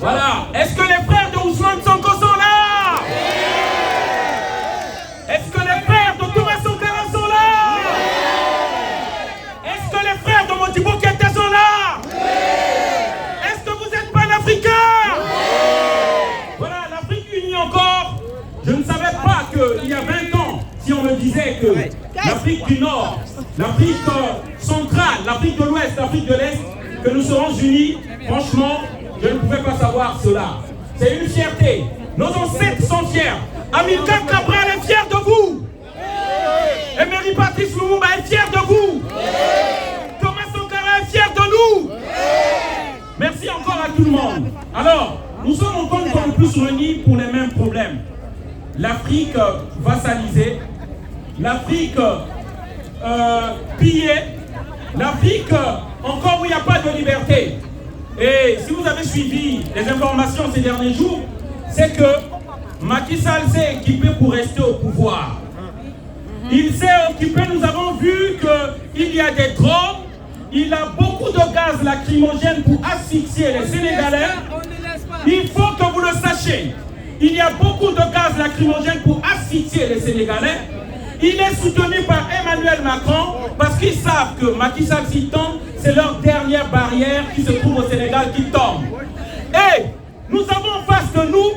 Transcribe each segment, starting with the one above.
Voilà. Est-ce que les frères de Ousmane Sonko sont là? Est-ce que les frères de Thomas Sankara sont là? Est-ce que les frères de Modibo Keïta sont là? Est-ce que vous êtes panafricains? Voilà, l'Afrique unie encore. Je ne savais pas qu'il y a 20 ans, si on me disait que l'Afrique du Nord, l'Afrique centrale, l'Afrique de l'Ouest, l'Afrique de l'Est, que nous serons unis, franchement, je ne pouvais pas savoir cela. C'est une fierté. Nos ancêtres sont fiers. Amilcar Cabral est fier de vous. Emery Patrice Lumumba est fier de vous. Thomas Sankara est fier de nous. Merci encore à tout le monde. Alors, nous sommes encore une fois de plus réunis pour les mêmes problèmes. L'Afrique vassalisée, l'Afrique pillée, l'Afrique encore où il n'y a pas de liberté. Et si vous avez suivi les informations ces derniers jours, c'est que Macky Sall s'est équipé pour rester au pouvoir. Il s'est occupé, nous avons vu qu'il y a des drones, il a beaucoup de gaz lacrymogène pour asphyxier les Sénégalais. Il faut que vous le sachiez. Il y a beaucoup de gaz lacrymogène pour asphyxier les Sénégalais. Il est soutenu par Emmanuel Macron parce qu'ils savent que Macky Sall s'y tombe, c'est leur dernière barrière qui se trouve au Sénégal qui tombe. Et nous avons en face de nous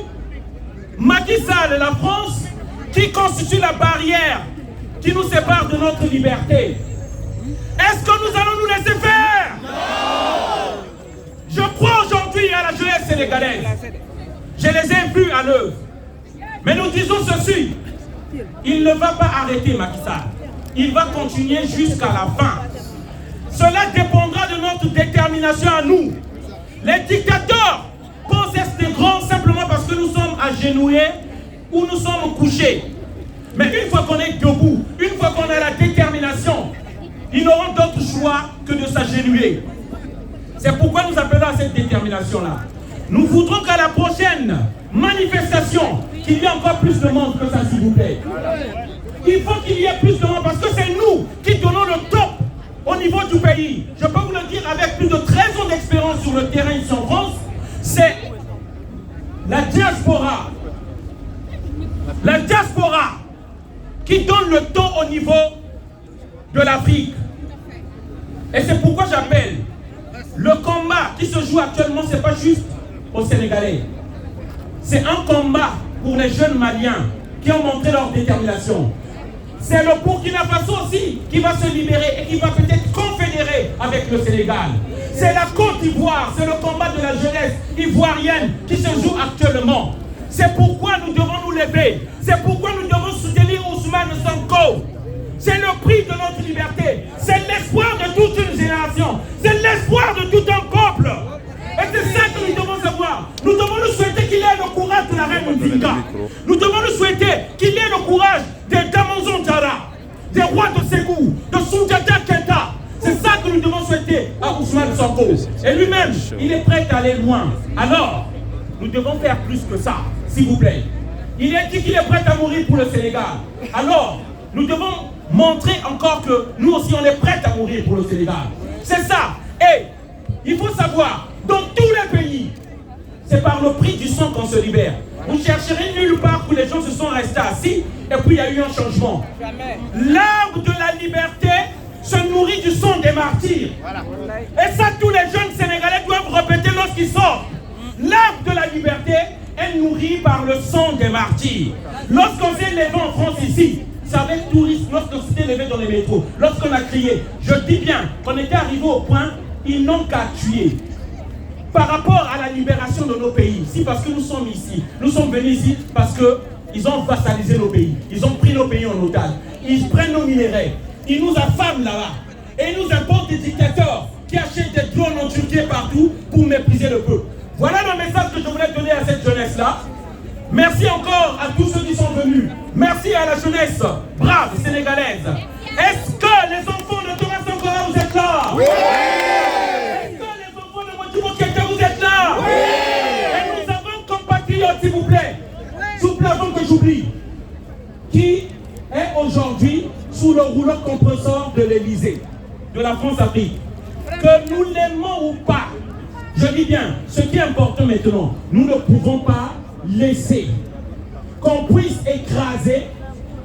Macky Sall et la France qui constituent la barrière qui nous sépare de notre liberté. Est-ce que nous allons nous laisser faire? Non! Je crois aujourd'hui à la jeunesse sénégalaise. Je les ai vus à l'œuvre. Mais nous disons ceci. Il ne va pas arrêter Macky Sall. Il va continuer jusqu'à la fin. Cela dépendra de notre détermination à nous. Les dictateurs pensent être grands simplement parce que nous sommes agenouillés ou nous sommes couchés. Mais une fois qu'on est debout, une fois qu'on a la détermination, ils n'auront d'autre choix que de s'agenouiller. C'est pourquoi nous appelons à cette détermination-là. Nous voudrons qu'à la prochaine manifestation, qu'il y ait encore plus de monde que ça, s'il vous plaît. Il faut qu'il y ait plus de monde parce que c'est nous qui donnons le top au niveau du pays. Je peux vous le dire avec plus de 13 ans d'expérience sur le terrain ici en France, c'est la diaspora. La diaspora qui donne le ton au niveau de l'Afrique. Et c'est pourquoi j'appelle le combat qui se joue actuellement, ce n'est pas juste aux Sénégalais. C'est un combat pour les jeunes Maliens qui ont montré leur détermination. C'est le Burkina Faso aussi qui va se libérer et qui va peut-être confédérer avec le Sénégal. C'est la Côte d'Ivoire, c'est le combat de la jeunesse ivoirienne qui se joue actuellement. C'est pourquoi nous devons nous lever. C'est pourquoi nous devons soutenir Ousmane Sonko. C'est le prix de notre liberté. C'est l'espoir de toute une génération. C'est l'espoir de tout un peuple. Et c'est ça que nous devons savoir. Nous devons nous souhaiter qu'il ait le courage de la reine Ndinga. Nous devons nous souhaiter qu'il ait le courage de Damozon Diarra, des rois de Ségou, de Soundiata Keïta. C'est ça que nous devons souhaiter à Ousmane Sonko. Et lui-même, il est prêt à aller loin. Alors, nous devons faire plus que ça, s'il vous plaît. Il a dit qu'il est prêt à mourir pour le Sénégal. Alors, nous devons montrer encore que nous aussi, on est prêt à mourir pour le Sénégal. C'est ça. Et il faut savoir, dans tous les pays, c'est par le prix du sang qu'on se libère. Vous chercherez nulle part où les gens se sont restés assis et puis il y a eu un changement. L'arbre de la liberté se nourrit du sang des martyrs. Et ça, tous les jeunes Sénégalais doivent répéter lorsqu'ils sortent. L'arbre de la liberté est nourri par le sang des martyrs. Lorsqu'on s'est levé en France ici, c'est avec touristes, lorsqu'on s'était levé dans les métros, lorsqu'on a crié, je dis bien qu'on était arrivé au point, ils n'ont qu'à tuer. Par rapport à la libération de nos pays, si parce que nous sommes ici, nous sommes venus ici parce qu'ils ont vassalisé nos pays, ils ont pris nos pays en otage, ils prennent nos minéraux, ils nous affament là-bas, et ils nous importent des dictateurs qui achètent des drones en Turquie partout pour mépriser le peuple. Voilà le message que je voulais donner à cette jeunesse-là. Merci encore à tous ceux qui sont venus. Merci à la jeunesse brave sénégalaise. Est-ce que les enfants de Thomas Sankara, vous êtes là? Oui! Est-ce que les enfants de Modibo Keïta, vous êtes là? Oui! Et nous avons compatriotes, s'il vous plaît, s'il vous plaît, avant que j'oublie, qui est aujourd'hui sous le rouleau compresseur de l'Élysée, de la France-Afrique. Que nous l'aimons ou pas, Je dis bien, ce qui est important maintenant, nous ne pouvons pas laisser qu'on puisse écraser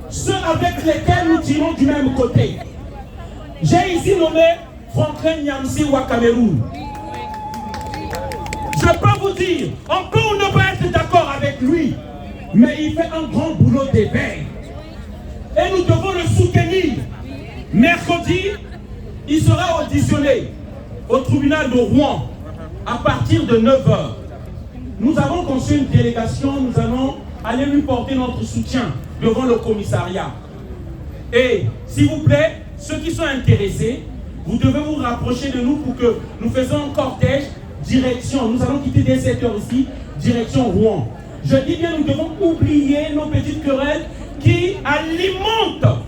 ceux avec lesquels nous tirons du même côté. J'ai ici nommé Franklin Nyamsi au Cameroun. Je peux vous dire, on peut ou ne pas être d'accord avec lui, mais il fait un grand boulot d'éveil. Et nous devons le soutenir. Mercredi, il sera auditionné au tribunal de Rouen à partir de 9h. Nous avons conçu une délégation, nous allons aller lui porter notre soutien devant le commissariat. Et s'il vous plaît, ceux qui sont intéressés, vous devez vous rapprocher de nous pour que nous faisons un cortège direction. Nous allons quitter dès 7h ici, direction Rouen. Je dis bien, nous devons oublier nos petites querelles qui alimentent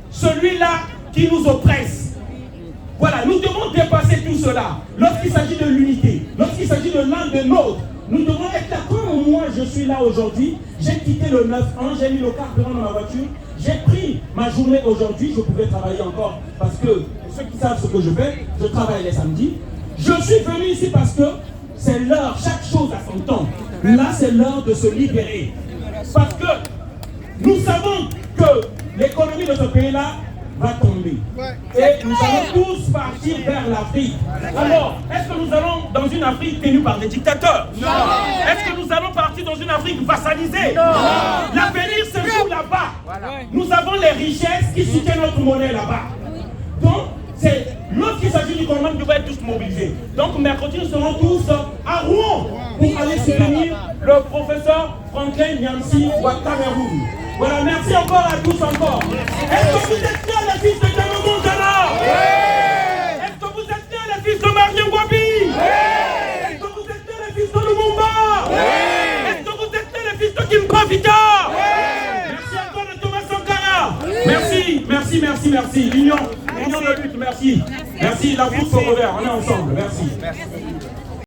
celui-là qui nous oppresse. Voilà, nous devons dépasser tout cela. Lorsqu'il s'agit de l'unité, lorsqu'il s'agit de l'un de nôtres, nous devons être là. Comme moi, je suis là aujourd'hui, j'ai quitté le 9-1, j'ai mis le carburant dans ma voiture, j'ai pris ma journée aujourd'hui, je pouvais travailler encore parce que ceux qui savent ce que je fais, je travaille les samedis. Je suis venu ici parce que c'est l'heure, chaque chose a son temps. Là, c'est l'heure de se libérer. Parce que nous savons que l'économie de ce pays-là va tomber. Et nous allons tous partir vers l'Afrique. Alors, est-ce que nous allons dans une Afrique tenue par des dictateurs? Non. Est-ce que nous allons partir dans une Afrique vassalisée? Non. L'avenir se joue là-bas. Voilà. Nous avons les richesses qui soutiennent notre monnaie là-bas. Donc, lorsqu'il s'agit du combat, nous devons être tous mobilisés. Donc, mercredi, nous serons tous à Rouen pour aller soutenir le professeur Franklin Nyamsi au Cameroun. Voilà, merci encore à tous encore. Est-ce que vous êtes fiers les fils de Cameroun Dana? Oui. Est-ce que vous êtes fiers les fils de Marien Wabi? Oui. Est-ce que vous êtes fiers les fils de Lumumba? Oui. Est-ce que vous êtes fiers les fils de Kimpa Vita? Oui. Merci encore de Thomas Sankara. Oui. Merci, merci, merci, merci. L'union de lutte, merci. Merci, la foule pour revers, on est ensemble, merci.